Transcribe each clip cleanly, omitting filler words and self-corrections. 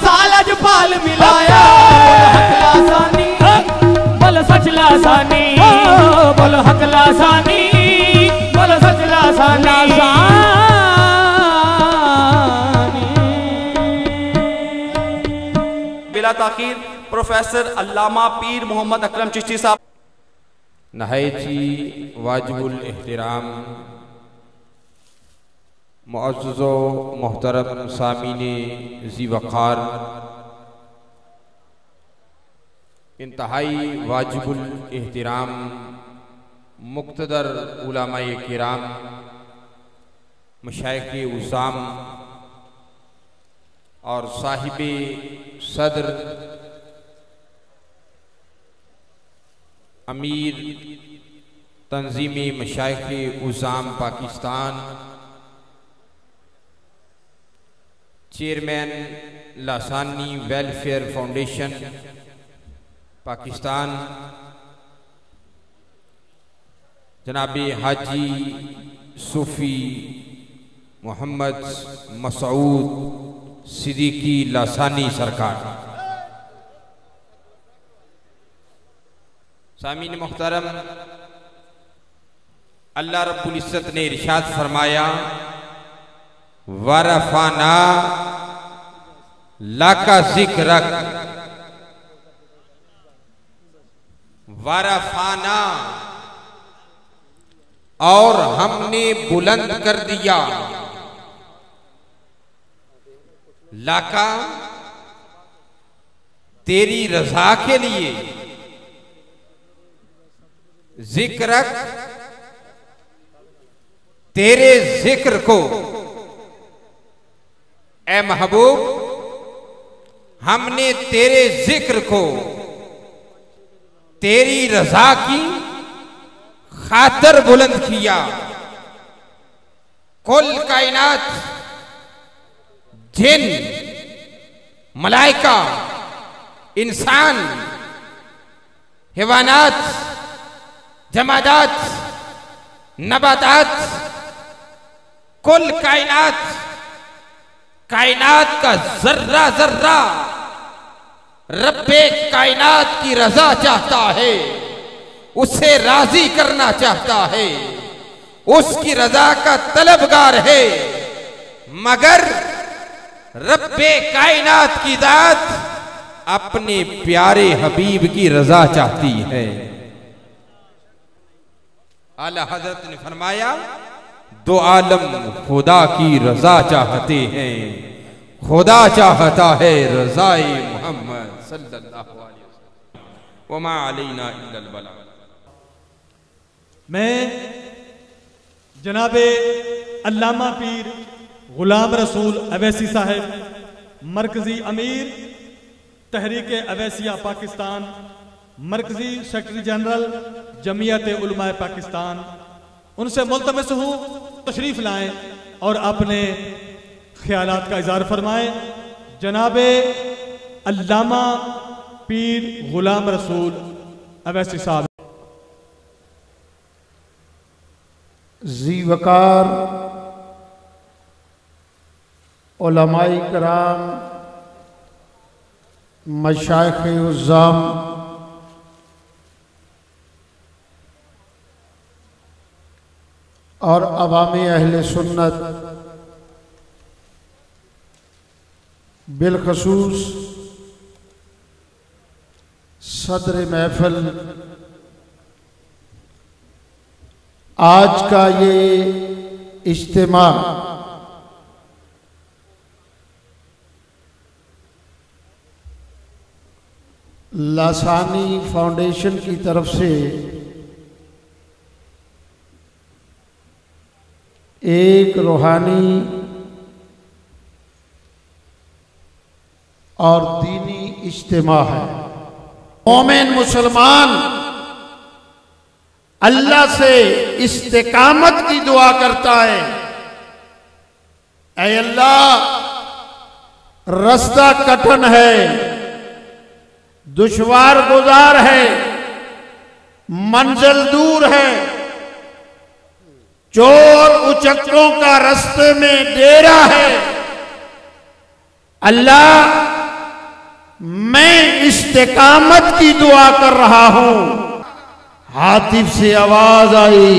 सालज पाल मिलाया हकलासानी बोल सच लासानी बोल हकलासानी बोल सच लासानी। बिला ताखीर प्रोफेसर अल्लामा पीर मोहम्मद अकरम चिश्ती साहब। नहायती वाजिबुल एहतराम मुअज़्ज़ज़ो मोहतरम सामीने ज़ी वक़ार, इंतहाई वाजिबुल एहतराम मुक़्तदर उलमाए किराम, मशाइख़े उज़्ज़ाम और साहिबे सदर अमीर तंज़ीमे मशाइख़े उज़्ज़ाम Pakistan, chairman Lasani welfare foundation Pakistan, जनाबे हाजी सूफ़ी मोहम्मद मसूद सिद्दीकी लासानी सरकार। सामीन मुहतरम, अल्लाह रब्बुल इज़्ज़त ने इरशाद फरमाया वरफ़ाना लाका ज़िक्रक, वरफ़ाना और हमने बुलंद कर दिया, लाका तेरी रज़ा के लिए, ज़िक्रक तेरे ज़िक्र को, ए महबूब हमने तेरे ज़िक्र को तेरी रज़ा की खातर बुलंद किया। कुल कायनात, जिन, मलाइका, इंसान, हैवानात, जमादात, नबातात, कुल कायनात, कायनात का जर्रा जर्रा रब्बे कायनात की रजा चाहता है, उसे राजी करना चाहता है, उसकी रजा का तलबगार है। मगर रब्बे कायनात की जात अपने प्यारे हबीब की रजा चाहती है। आला हजरत ने फरमाया दो आलम खुदा की रजा चाहते हैं, खुदा चाहता है रज़ाए मोहम्मद सल्लल्लाहु अलैहि वसल्लम, वमा अलैना इल्लल बलाग। मैं जनाबे अल्लामा पीर गुलाम रसूल अवैसी साहब, मरकजी अमीर तहरीक अवैसिया पाकिस्तान, मरकजी सेक्रेटरी जनरल जमीयत उलमाए पाकिस्तान, उनसे मुल्तमस हूँ तशरीफ लाएं और अपने ख्यालात का इज़हार फरमाएं। जनाबे अल्लामा पीर गुलाम रसूल अवैसी साहब। ज़ी वक़ार उलमाए किराम, मशाइख़े उज़्ज़ाम, और अवामी अहले सुन्नत, बिलखसूस सदर महफिल, आज का ये इज्तिमा लासानी फाउंडेशन की तरफ से एक रूहानी और दीनी इज्तिमा है। मोमिन मुसलमान अल्लाह से इस्तिकामत की दुआ करता है, ऐ अल्लाह रास्ता कठिन है, दुश्वार गुजार है, मंजिल दूर है, चोर उचक्कों का रास्ते में डेरा है। अल्लाह मैं इस्तेकामत की दुआ कर रहा हूं। हातिफ से आवाज आई,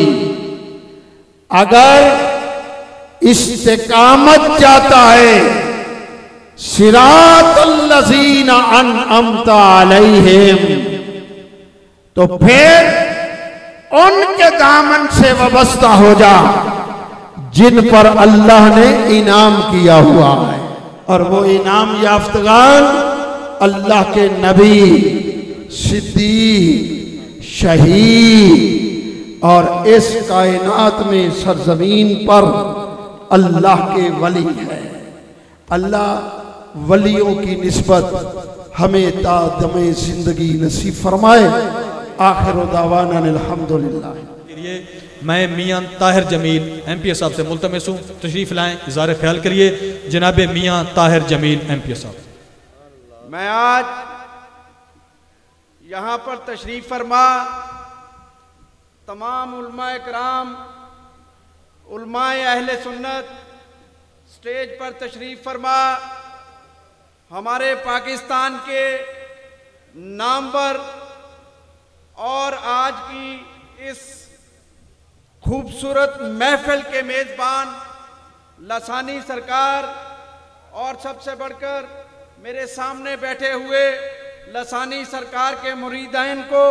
अगर इस्तेकामत चाहता है, सिरातल्लज़ीना अनअमता अलैहिम, तो फिर उनके दामन से वाबस्ता हो जा जिन पर अल्लाह ने इनाम किया हुआ है। और वो इनाम याफ्तगान अल्लाह के नबी, सिद्दीक, शहीद और इस कायनात में सरजमीन पर अल्लाह के वली है। अल्लाह वलियों की निस्बत हमें तादमे जिंदगी नसीब फरमाए। आखिर दावाना अल्हम्दुलिल्लाह। मैं मियां ताहिर जमील MPA साहब से मुल्तमिस हूँ, तशरीफ लाएं, इज़हार ख्याल करिए। जनाब मियां ताहिर जमील MPA साहब। मैं आज यहाँ पर तशरीफ फरमा तमाम उलमाए कराम, उलमाए अहले सुन्नत स्टेज पर तशरीफ फरमा हमारे पाकिस्तान के नामवर और आज की इस खूबसूरत महफिल के मेज़बान लसानी सरकार और सबसे बढ़कर मेरे सामने बैठे हुए लसानी सरकार के मुरीदाइन को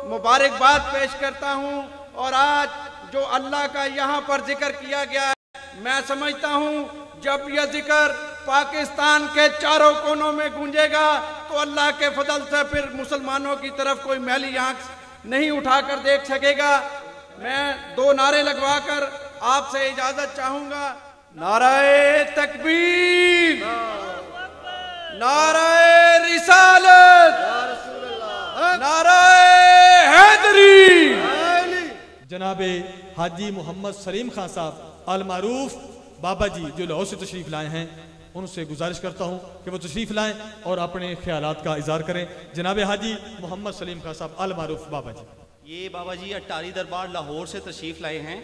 मुबारकबाद पेश करता हूं। और आज जो अल्लाह का यहाँ पर जिक्र किया गया है, मैं समझता हूं जब यह जिक्र पाकिस्तान के चारों कोनों में गूंजेगा तो अल्लाह के फजल से फिर मुसलमानों की तरफ कोई मैली आंख नहीं उठाकर देख सकेगा। मैं दो नारे लगवाकर आपसे इजाजत चाहूंगा। नाराए तकबीर, नाराए रिसालत, नाराए हैदरी। जनाबे हाजी मोहम्मद सलीम खान साहब अल मारूफ बाबा जी जो लाहौर से तशरीफ लाए हैं, उनसे गुजारिश करता हूं कि वो तशरीफ लाएं और अपने ख्यालात का इजहार करें। जनाबे हाजी मोहम्मद सलीम खान साहब अल मारूफ बाबा जी। ये बाबा जी अटारी दरबार लाहौर से तशरीफ़ लाए हैं।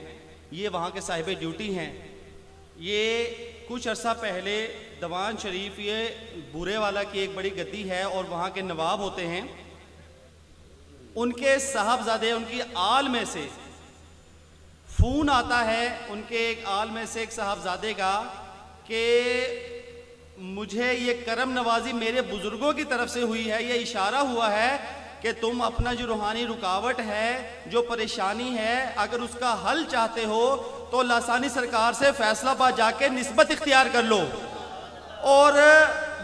ये वहाँ के साहिब ड्यूटी हैं। ये कुछ अर्सा पहले दीवान शरीफ, ये बूरे वाला की एक बड़ी गद्दी है और वहाँ के नवाब होते हैं। उनके साहबजादे, उनकी आल में से फ़ोन आता है, उनके एक आल में से एक साहबजादे का, कि मुझे ये करम नवाजी मेरे बुज़ुर्गों की तरफ से हुई है। ये इशारा हुआ है कि तुम अपना जो रूहानी रुकावट है, जो परेशानी है, अगर उसका हल चाहते हो तो लासानी सरकार से फैसलाबाद जाके निस्बत इख्तियार कर लो। और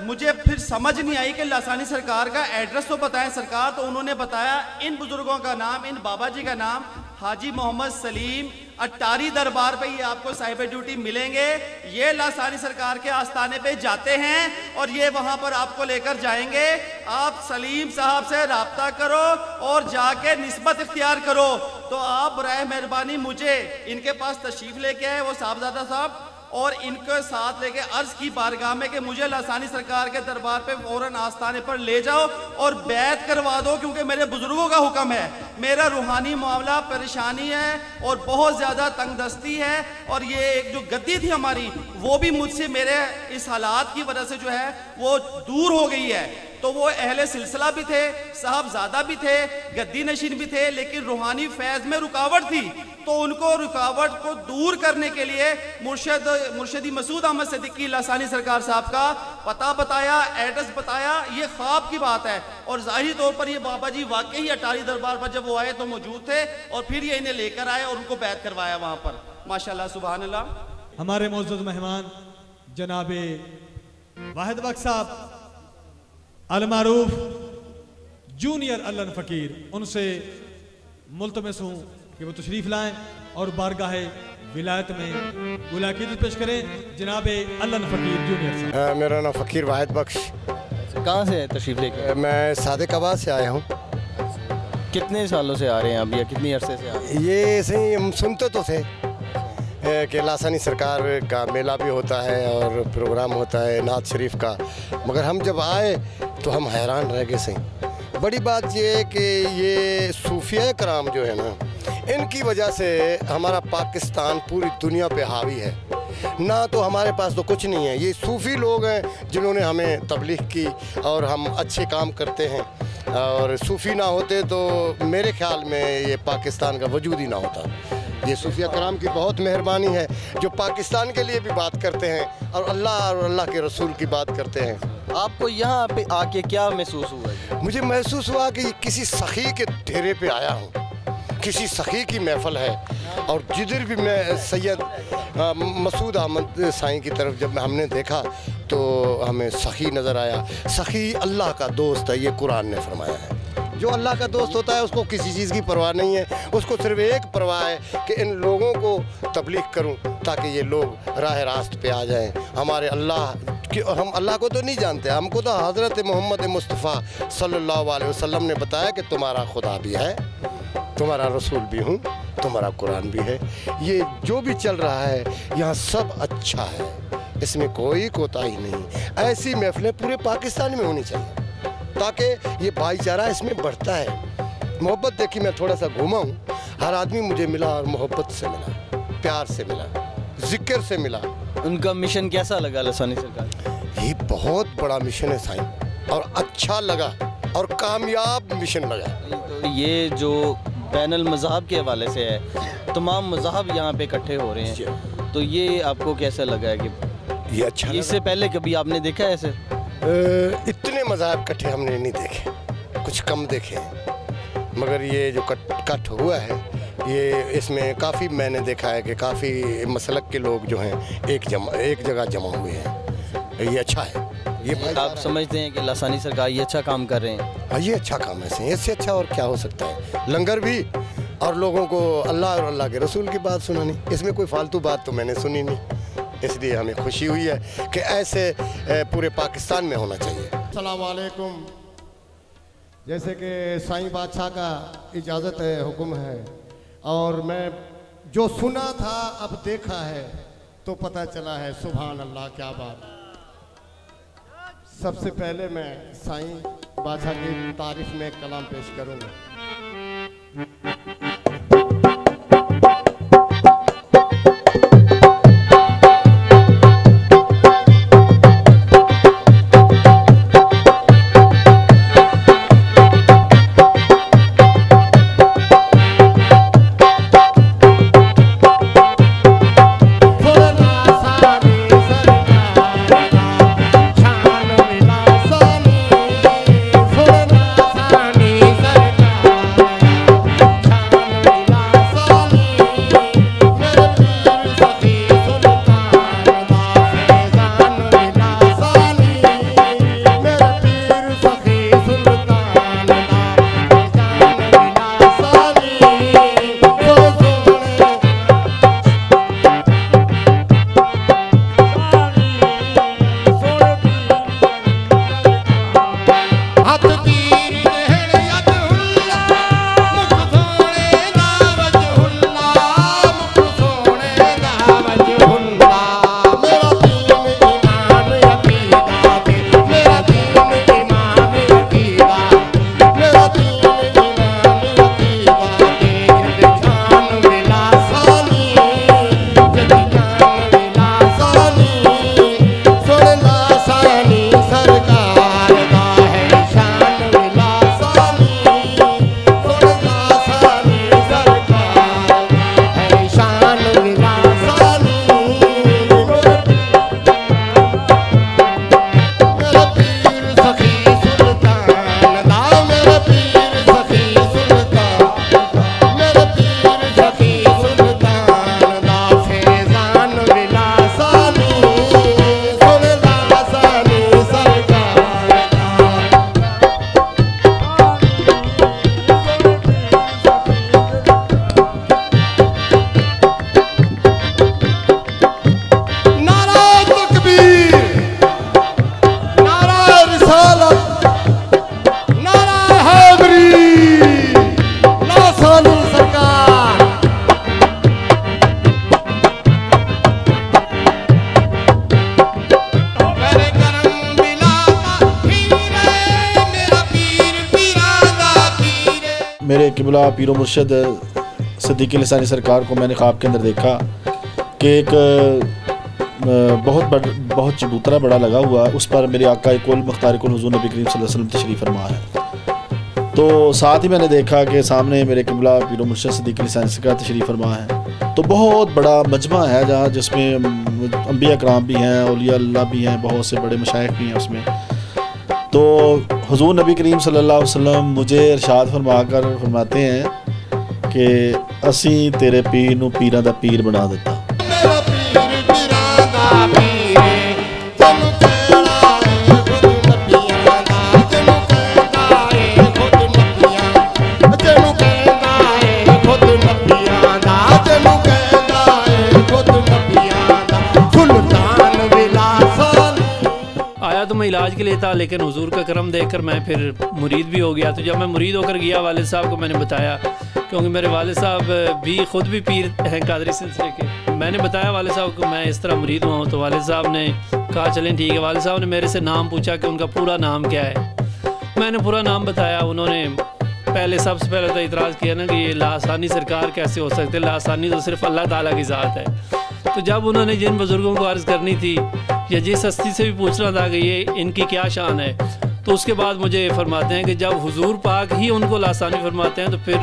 मुझे फिर समझ नहीं आई कि लासानी सरकार का एड्रेस तो बताएं सरकार। तो उन्होंने बताया इन बुजुर्गों का नाम, इन बाबा जी का नाम हाजी मोहम्मद सलीम, अटारी दरबार पे ये आपको साहिब ड्यूटी मिलेंगे। ये लासानी सरकार के आस्थाने पे जाते हैं और ये वहाँ पर आपको लेकर जाएंगे। आप सलीम साहब से राब्ता करो और जाके निस्बत इख्तियार करो। तो आप बराए मेहरबानी मुझे इनके पास तशरीफ़ लेके आए, वो साहबजादा साहब, और इनके साथ लेके अर्ज की बारगाह में कि मुझे लासानी सरकार के दरबार पे फौरन आस्थाने पर ले जाओ और बैत करवा दो, क्योंकि मेरे बुजुर्गों का हुक्म है। मेरा रूहानी मामला परेशानी है और बहुत ज़्यादा तंगदस्ती है, और ये एक जो गद्दी थी हमारी, वो भी मुझसे मेरे इस हालात की वजह से जो है वो दूर हो गई है। तो वो अहले सिलसिला भी थे, साहबजादा भी थे, गद्दी नशीन भी थे, लेकिन रूहानी फैज़ में रुकावट थी। तो उनको रुकावट को दूर करने के लिए मुर्शिदी मसूद अहमद सिद्दीकी लासानी सरकार साहब का पता बताया, एड्रेस बताया। ये ख्वाब की बात है और ज़ाहिरी तौर पर ये बाबा जी वाकई ही अटारी दरबार पर जब वो आए तो मौजूद थे, और फिर ये इन्हें लेकर आए और उनको बैत करवाया वहाँ पर। माशाल्लाह, सुभान अल्लाह। हमारे मोअज़्ज़ज़ मेहमान जनाबे वाहिद बख्श साहब अल मारूफ जूनियर अल्लन फ़कीर, उनसे मुल्तमिस हूँ कि वो तशरीफ़ लाएं और बारगाहे विलायत में मुलाकात पेश करें। जनाब अल्लन फ़कीर जूनियर साहब। मेरा नाम फ़कीर वाहिद बख्श। कहाँ से तशरीफ़ लेके? मैं सादिकाबाद से आया हूँ। कितने सालों से आ रहे हैं आप, या कितनी अरसे से आ रहे हैं? ये ऐसे ही हम सुनते तो थे कि लासानी सरकार का मेला भी होता है और प्रोग्राम होता है नात शरीफ का, मगर हम जब आए तो हम हैरान रह गए। सही बड़ी बात ये है कि ये सूफिया कराम जो है ना, इनकी वजह से हमारा पाकिस्तान पूरी दुनिया पे हावी है। ना तो हमारे पास तो कुछ नहीं है। ये सूफ़ी लोग हैं जिन्होंने हमें तबलीग की और हम अच्छे काम करते हैं। और सूफ़ी ना होते तो मेरे ख्याल में ये पाकिस्तान का वजूद ही ना होता। ये सूफिया कराम की बहुत मेहरबानी है जो पाकिस्तान के लिए भी बात करते हैं और अल्लाह के रसूल की बात करते हैं। आपको यहाँ पे आके क्या महसूस हुआ? मुझे महसूस हुआ कि किसी सखी के डेरे पे आया हूँ, किसी सखी की महफल है। और जिधर भी मैं सैयद मसूद अहमद साईं की तरफ जब हमने देखा तो हमें सखी नज़र आया। सखी अल्लाह का दोस्त है, ये कुरान ने फरमाया है। जो अल्लाह का दोस्त होता है उसको किसी चीज़ की परवाह नहीं है, उसको सिर्फ एक परवाह है कि इन लोगों को तबलीग करूं ताकि ये लोग राह रास्त पे आ जाएं। हमारे अल्लाह कि हम अल्लाह को तो नहीं जानते, हमको तो हज़रत मोहम्मद मुस्तफ़ा सल्लल्लाहु अलैहि वसल्लम ने बताया कि तुम्हारा खुदा भी है, तुम्हारा रसूल भी हूँ, तुम्हारा कुरान भी है। ये जो भी चल रहा है यहाँ सब अच्छा है, इसमें कोई कोताही नहीं। ऐसी महफिलें पूरे पाकिस्तान में होनी चाहिए ताकि ये भाईचारा इसमें बढ़ता है। मोहब्बत देखी, मैं थोड़ा सा घूमा हूँ, हर आदमी मुझे मिला और मोहब्बत से मिला, प्यार से मिला, जिक्र से मिला। उनका मिशन कैसा लगा लसानी सरकार? ये बहुत बड़ा मिशन है साईं, और अच्छा लगा और कामयाब मिशन लगा। तो ये जो बैनुल मज़हब के हवाले से है, तमाम मज़हब यहाँ पे इकट्ठे हो रहे हैं, तो ये आपको कैसा लगा है कि ये अच्छा? इससे पहले कभी आपने देखा है ऐसे? इतने मज़हब इकट्ठे हमने नहीं देखे, कुछ कम देखे, मगर ये जो कट हुआ है ये इसमें काफ़ी मैंने देखा है कि काफ़ी मसलक के लोग जो हैं एक जगह जमा हुए हैं। ये अच्छा है। ये आप समझते हैं कि लसानी सरकार ये अच्छा काम कर रहे हैं? हाँ, ये अच्छा काम है, इससे अच्छा और क्या हो सकता है। लंगर भी और लोगों को अल्लाह और अल्लाह के रसूल की बात सुनानी, इसमें कोई फालतू बात तो मैंने सुनी नहीं। इसलिए हमें खुशी हुई है कि ऐसे पूरे पाकिस्तान में होना चाहिए। अस्सलाम वालेकुम। जैसे कि साईं बादशाह का इजाज़त है, हुक्म है, और मैं जो सुना था अब देखा है तो पता चला है। सुभान अल्लाह, क्या बात। सबसे पहले मैं साईं बादशाह की तारीफ में कलाम पेश करूँगा। मेरे किबला पीरो मुर्शद सिद्दीक़ लसानी सरकार को मैंने ख्वाब के अंदर देखा कि एक बहुत चबूतरा बड़ा लगा हुआ, उस पर मेरे आका कुल मुख्तार कुल हुज़ूर नबी करीम सल्लल्लाहु अलैहि वसल्लम तशरीफ़ फरमा है। तो साथ ही मैंने देखा कि सामने मेरे क़िबला पीर मुर्शिद सिद्दीक़ अली सानी सरकार तशरीफ़ फरमा है। तो बहुत बड़ा मजमा है जहाँ जिसमें अंबिया कराम भी हैं, औलिया अल्लाह भी हैं, बहुत से बड़े मशाइख भी हैं उसमें। तो हुज़ूर नबी करीम सल्लल्लाहु अलैहि वसल्लम मुझे इरशाद फरमाते हैं कि असी तेरे पीर नू पीरां दा पीर बना दिता। तो मैं इलाज के लिए था, लेकिन हुजूर का करम देखकर मैं फिर मुरीद भी हो गया। तो जब मैं मुरीद होकर गया वालिद साहब को मैंने बताया, क्योंकि मेरे वालिद साहब भी खुद भी पीर हैं कादरी सिलसिले के। मैंने बताया वालिद साहब को मैं इस तरह मुरीद हुआ हूँ। तो वालिद साहब ने कहा चलें ठीक है। वालिद साहब ने मेरे से नाम पूछा कि उनका पूरा नाम क्या है। मैंने पूरा नाम बताया। उन्होंने सबसे पहले तो इतराज़ किया ना कि ये लासानी सरकार कैसे हो सकते, लासानी तो सिर्फ अल्लाह ताला की ज़ात है। तो जब उन्होंने जिन बुज़ुर्गों को अर्ज़ करनी थी या जिस हस्ती से भी पूछना था कि ये इनकी क्या शान है, तो उसके बाद मुझे फरमाते हैं कि जब हुजूर पाक ही उनको लासानी फरमाते हैं तो फिर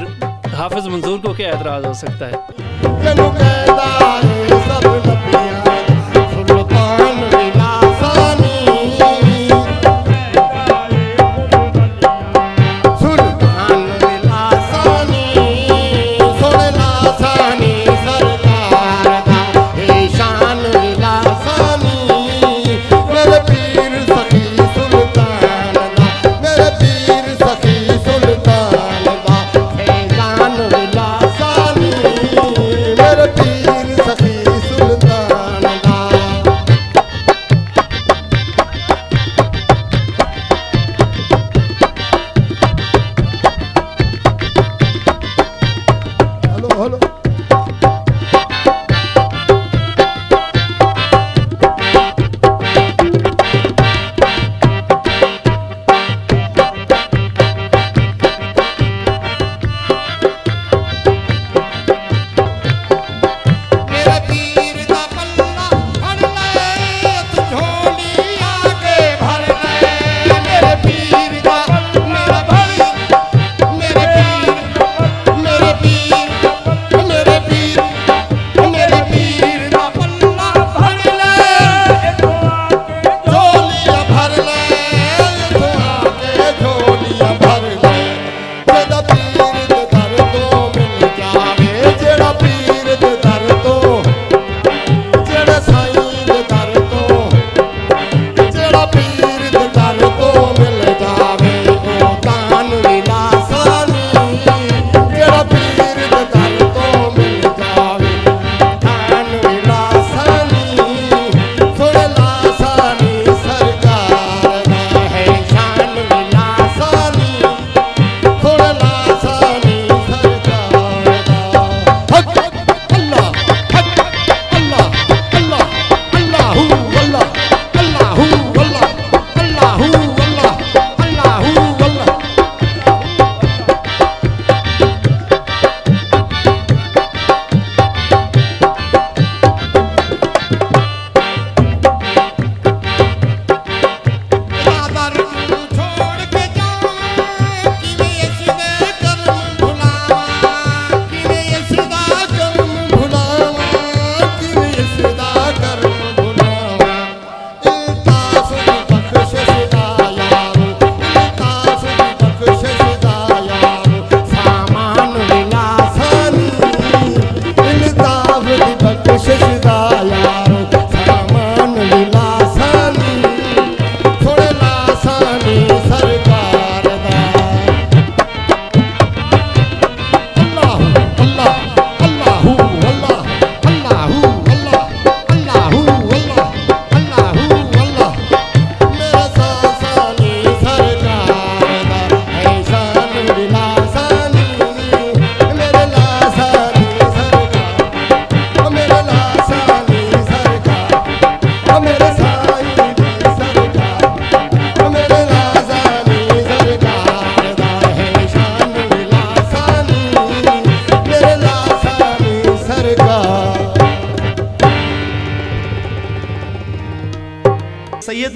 हाफिज़ मंसूर को क्या एतराज़ हो सकता है। सखी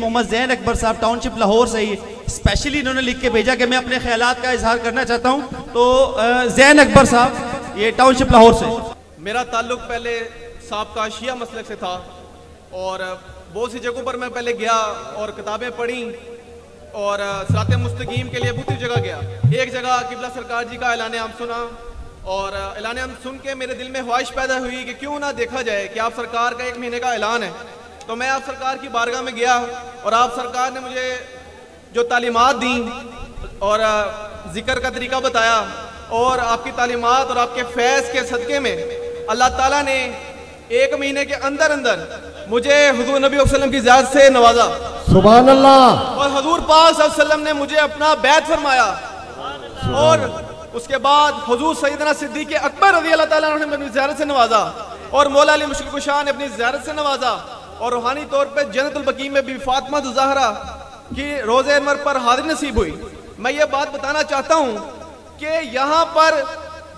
मोहम्मद जैन अकबर साहब टाउनशिप लाहौर से ही स्पेशली इन्होंने लिख के भेजा कि मैं अपने ख्यालात का इजहार करना चाहता हूँ। तो जैन अकबर साहब ये टाउनशिप लाहौर से। मेरा ताल्लुक पहले साबका शिया मसलक से था और बहुत सी जगहों पर मैं पहले गया और किताबें पढ़ी और सिरात मुस्तकीम के लिए बहुत सी जगह गया। एक जगह किबला सरकार जी का ऐलान आम सुना और ऐलान आम सुन के मेरे दिल में ख्वाहिश पैदा हुई कि क्यों ना देखा जाए कि आप सरकार का 1 महीने का ऐलान है। तो मैं आप सरकार की बारगाह में गया और आप सरकार ने मुझे जो तालीमात दी और जिक्र का तरीका बताया और आपकी तालीमात और आपके फैज़ के सदक़े में अल्लाह ताला ने 1 महीने के अंदर अंदर मुझे हुजूर नबी वसल्लम की ज़ियारत से नवाजा। सुभान अल्लाह। और हुजूर पाक सल्लल्लाहु अलैहि वसल्लम ने मुझे अपना बैत फरमाया और उसके बाद हुजूर सैयदना सिद्दीक़ अकबर रज़ी अल्लाह ताला अन्हु ने अपनी ज़ियारत से नवाजा और मौला अली मुश्किल कुशा ने अपनी ज़ियारत से नवाजा और रूहानी तौर पर जन्नतुल बकी में भी फातिमा ज़हरा की रोज़े अनवर पर हाजिर नसीब हुई। मैं ये बात बताना चाहता हूँ कि यहाँ पर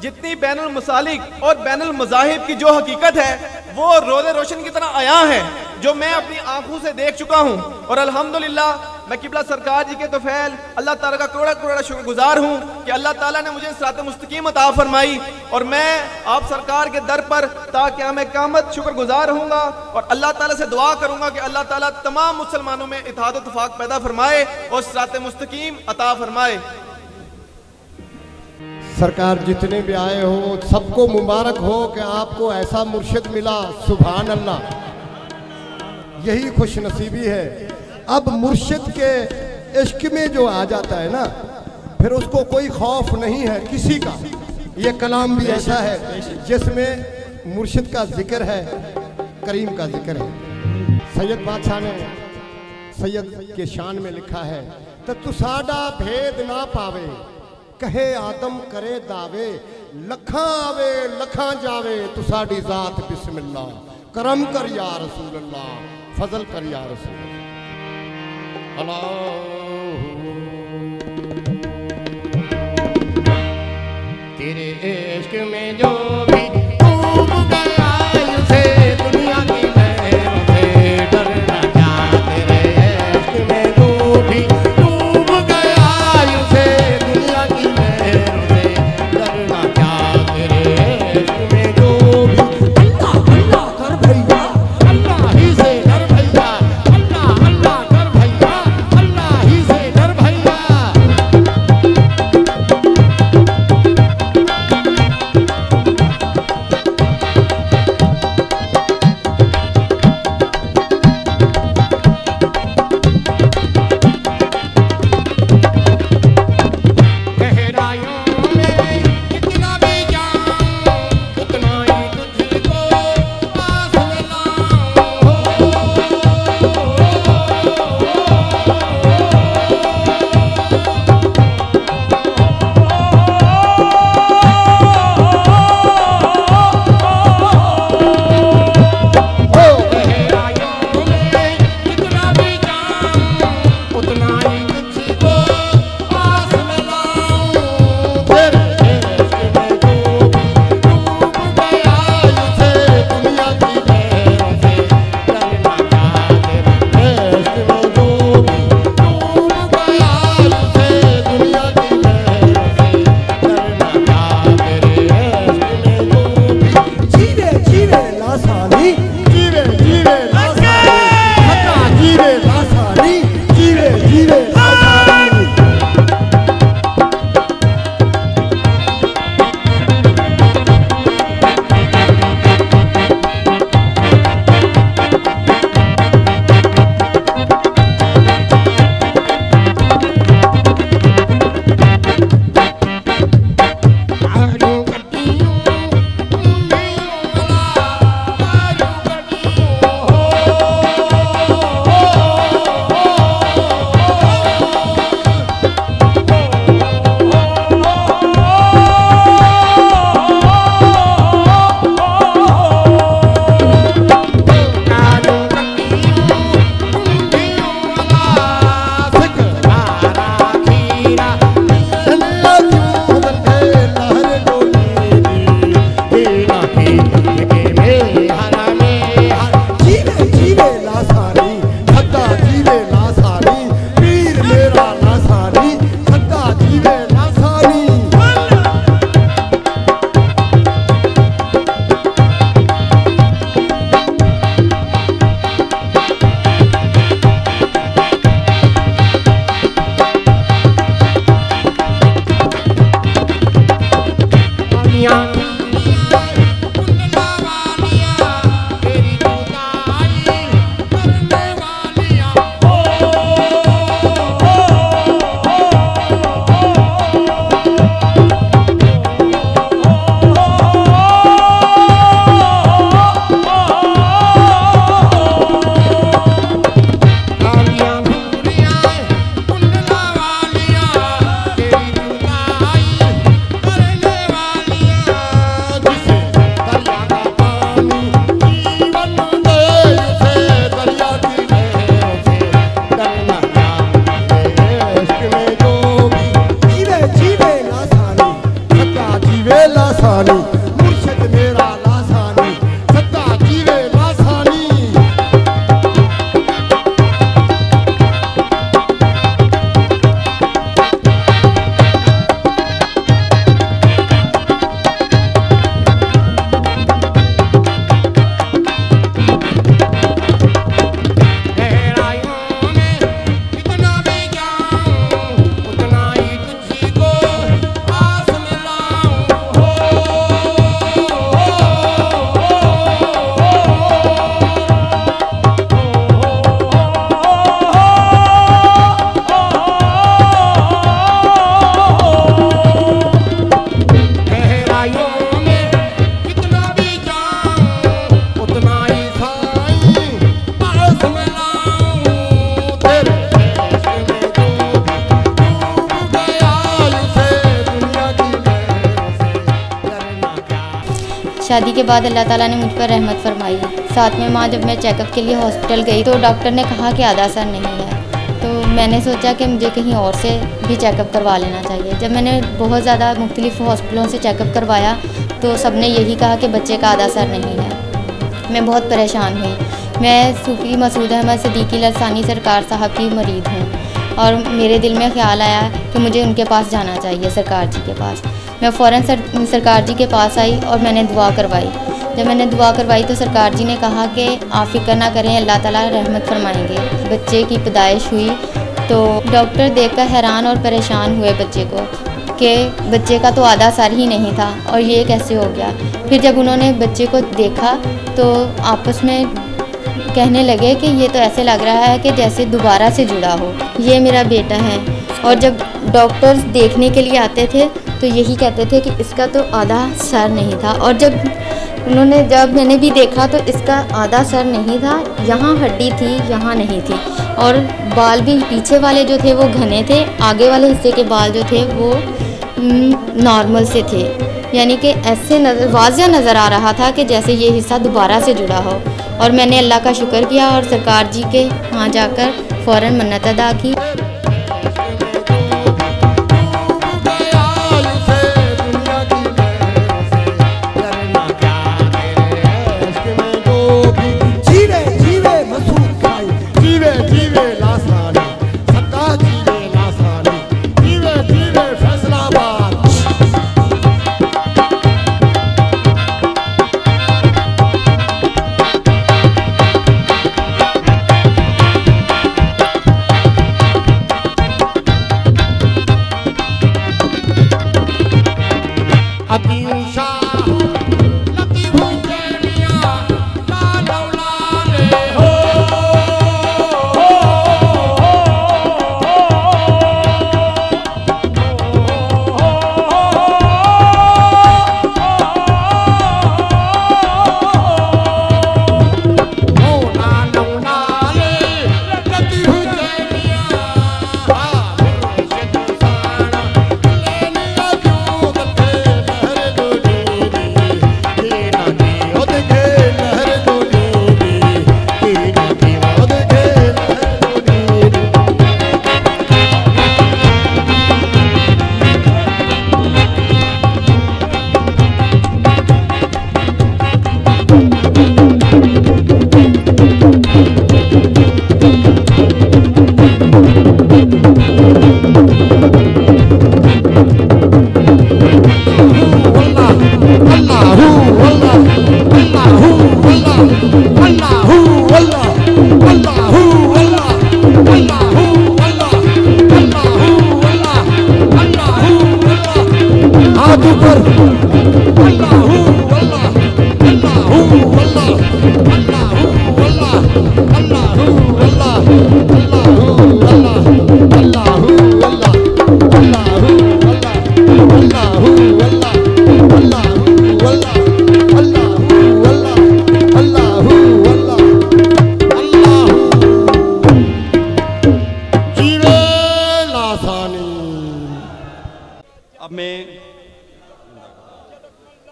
जितनी बैनुल मसालिक और बैनुल मज़ाहिब की जो हकीकत है वो रोज़े रोशन की तरह आया है जो मैं अपनी आंखों से देख चुका हूँ। और अल्हम्दुलिल्लाह मैं किबला सरकार जी के तोफैल अल्लाह ताला का करोड़ा करोड़ा शुक्रगुजार हूँ कि अल्लाह ताला ने मुझे सिरात मुस्तकीम अता फरमाई और मैं आप सरकार के दर पर ताक़याम क़यामत शुक्रगुजार रहूँगा और अल्लाह ताला से दुआ करूँगा कि अल्लाह ताला तमाम मुसलमानों में इत्तेहाद व इत्तेफाक पैदा फरमाए और सिरात मुस्तकीम अता फरमाए। सरकार जितने भी आए हो सबको मुबारक हो कि आपको ऐसा मुर्शिद मिला। सुभान अल्लाह। यही खुश नसीबी है। अब मुर्शिद के इश्क में जो आ जाता है ना फिर उसको कोई खौफ नहीं है किसी का। ये कलाम भी ऐसा है जिसमें मुर्शिद का जिक्र है, करीम का जिक्र है। सैयद बादशाह ने सैयद के शान में लिखा है तो तुसाडा भेद ना पावे कहे आदम करे दावे लखा आवे लखा जावे तुसाडी जात बिस्मिल्लाह करम कर या रसूल अल्लाह फजल कर या रसूल अल्लाह। तेरे इश्क में जो भी डूब गया उसे दुनिया की लहरों से डरना क्या। तेरे इश्क में जो भी डूब गया उसे दुनिया की लहरों से डरना क्या। तेरे इश्क में जो भी अल्लाह अल्लाह कर भैया अल्लाह ही से डर भैया अल्लाह अल्लाह कर भैया अल्लाह ही शादी के बाद अल्लाह ताला ने मुझ पर रहमत फरमाई। 7वें माह जब मैं चेकअप के लिए हॉस्पिटल गई तो डॉक्टर ने कहा कि आधा सर नहीं है। तो मैंने सोचा कि मुझे कहीं और से भी चेकअप करवा लेना चाहिए। जब मैंने बहुत ज़्यादा मुख्तलिफ़ हॉस्पिटलों से चेकअप करवाया तो सब ने यही कहा कि बच्चे का आधा सर नहीं है। मैं बहुत परेशान हुई। मैं सूफ़ी मसूद अहमद सिद्दीकी लसानी सरकार साहब की मरीद हूँ और मेरे दिल में ख़्याल आया कि मुझे उनके पास जाना चाहिए, सरकार जी के पास। मैं फ़ौरन सरकार जी के पास आई और मैंने दुआ करवाई। जब मैंने दुआ करवाई तो सरकार जी ने कहा कि आप फ़िक्र ना करें, अल्लाह ताला रहमत फरमाएंगे। बच्चे की पैदाइश हुई तो डॉक्टर देखकर हैरान और परेशान हुए बच्चे को कि बच्चे का तो आधा सर ही नहीं था और ये कैसे हो गया। फिर जब उन्होंने बच्चे को देखा तो आपस में कहने लगे कि ये तो ऐसे लग रहा है कि जैसे दोबारा से जुड़ा हो। ये मेरा बेटा है। और जब डॉक्टर्स देखने के लिए आते थे तो यही कहते थे कि इसका तो आधा सर नहीं था। और जब मैंने भी देखा तो इसका आधा सर नहीं था, यहाँ हड्डी थी, यहाँ नहीं थी। और बाल भी पीछे वाले जो थे वो घने थे, आगे वाले हिस्से के बाल जो थे वो नॉर्मल से थे। यानी कि ऐसे वाज़िया नज़र आ रहा था कि जैसे ये हिस्सा दोबारा से जुड़ा हो। और मैंने अल्लाह का शुक्र किया और सरकार जी के यहाँ जाकर फ़ौरन मन्नत अदा की।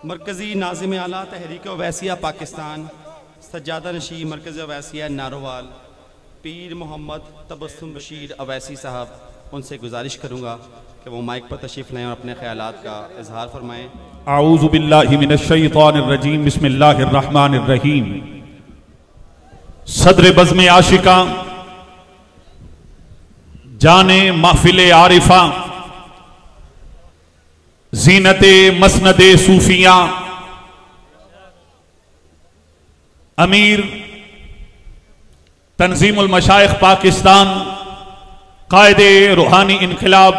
मरकज़ी नाज़िम आला तहरीक ओवैसिया पाकिस्तान सज्जादा नशी मरकज़ ओवैसिया नारोवाल पीर मोहम्मद तबस्सुम बशीर अवैसी साहब, उनसे गुजारिश करूँगा कि वो माइक पर तशरीफ़ लाएँ और अपने ख़यालात का इजहार फरमाएँ। आऊज़ु बिल्लाहि मिनश्शैतानिर्रजीम बिस्मिल्लाहिर्रहमानिर्रहीम। सदर बज़्म आशिका जाने महफिल आरिफा जीनते मसनदे सूफिया अमीर तंजीमुल मशाइख पाकिस्तान कायदे रूहानी इनकलाब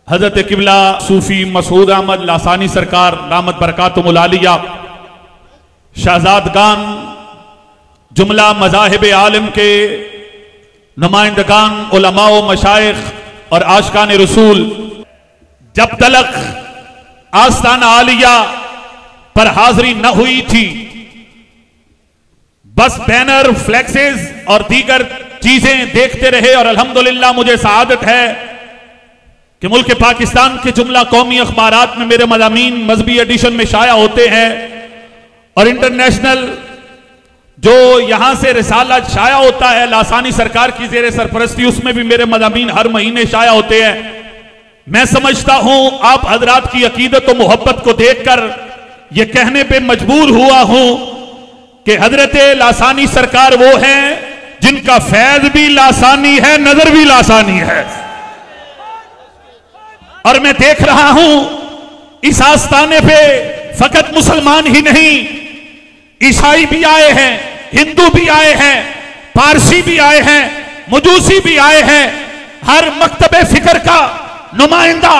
हजरत किबला सूफी मसूद अहमद लासानी सरकार दामत बरकातुहुल आलिया, शहजादगान जुमला मज़ाहिब आलम के नुमाइंदगान उलमा व मशाइख और आशिकान रसूल, जब तलक आस्ताना आलिया पर हाजिरी न हुई थी बस बैनर फ्लैक्सेस और दीगर चीजें देखते रहे। और अल्हम्दुलिल्लाह मुझे सआदत है कि मुल्क पाकिस्तान के जुमला कौमी अखबारात में मेरे मज़ामीन मजहबी एडिशन में शाया होते हैं और इंटरनेशनल जो यहां से रिसाला शाया होता है लासानी सरकार की जेर सरपरस्ती, उसमें भी मेरे मज़ामीन हर महीने शाया होते हैं। मैं समझता हूं आप हजरात की अकीदत और मोहब्बत को देखकर यह कहने पे मजबूर हुआ हूं कि हजरत लासानी सरकार वो हैं जिनका फैज भी लासानी है, नजर भी लासानी है। और मैं देख रहा हूं इस आस्ताने पे फकत मुसलमान ही नहीं, ईसाई भी आए हैं, हिंदू भी आए हैं, पारसी भी आए हैं, मजूसी भी आए हैं। हर मकतबे फिक्र का नुमाइंदा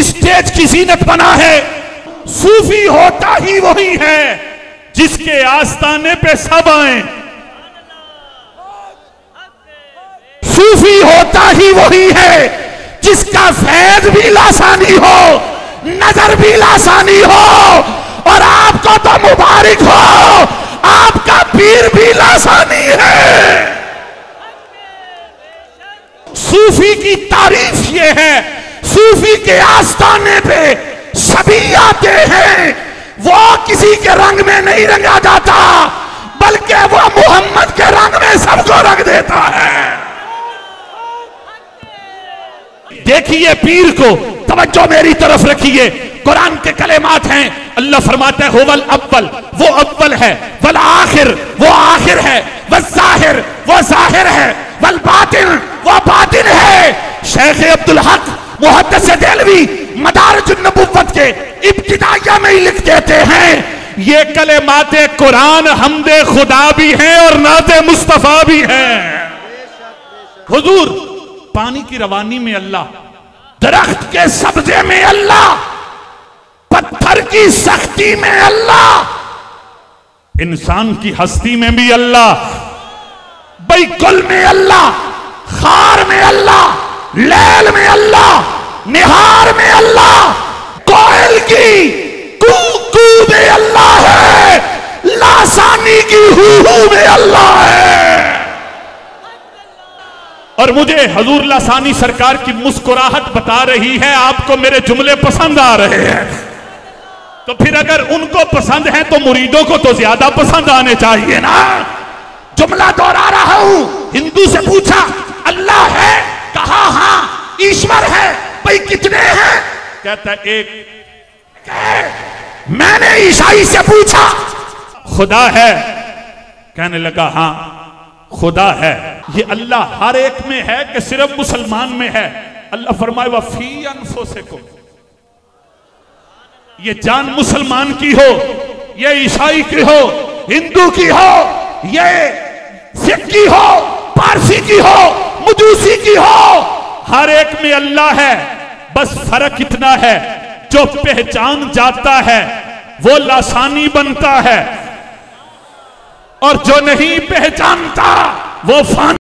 स्टेज की जीनत बना है। सूफी होता ही वही है जिसके आस्ताने पे सब आए। सूफी होता ही वही है जिसका फैज भी लासानी हो, नजर भी लासानी हो, और आपको तो मुबारक हो, आपका पीर भी लासानी है। सूफी की तारीफ ये है, सूफी के आस्ताने पे सभी आते हैं। वो किसी के रंग में नहीं रंगा जाता, बल्कि वो मोहम्मद के रंग में सबको रंग देता है। देखिए पीर को, तवज्जो मेरी तरफ रखिए। कुरान के कलेमात हैं, अल्लाह फरमाता है हुवल अव्वल, वो अव्वल है, वल आखिर, वो आखिर है, वल ज़ाहिर, वो ज़ाहिर है, वल बातिन, वो बातिन है। शेख अब्दुल हक मुहद्दिस देलवी मदारिजुन नबुव्वत के इब्तिदाइया में ही लिख देते हैं, ये कलेमाते कुरान हमदे खुदा भी हैं और नाते मुस्तफा भी हैं। हुजूर पानी की रवानी में अल्लाह, दरख्त के सब्जे में अल्लाह, पत्थर की सख्ती में अल्लाह, इंसान की हस्ती में भी अल्लाह, बैकुल में अल्लाह, खार में अल्लाह, लैल में अल्लाह, निहार में अल्लाह, कोयल की कू कू में अल्लाह है, लासानी की हू हू में अल्लाह है। और मुझे हजूर लासानी सरकार की मुस्कुराहट बता रही है आपको मेरे जुमले पसंद आ रहे हैं। तो फिर अगर उनको पसंद है तो मुरीदों को तो ज्यादा पसंद आने चाहिए ना। जुमला दोहरा रहा हूं, हिंदू से पूछा अल्लाह है, कहा हां ईश्वर है, भाई कितने हैं, कहता एक। मैंने ईसाई से पूछा खुदा है, कहने लगा हां खुदा है। ये अल्लाह हर एक में है कि सिर्फ मुसलमान में है? अल्लाह फरमाए वफी अनफुसिकुम, ये जान मुसलमान की हो, ये ईसाई की हो, हिंदू की हो, ये सिख की हो, पारसी की हो, मजूसी की हो, हर एक में अल्लाह है। बस फर्क इतना है जो पहचान जाता है वो लासानी बनता है और जो नहीं पहचानता वो फानी।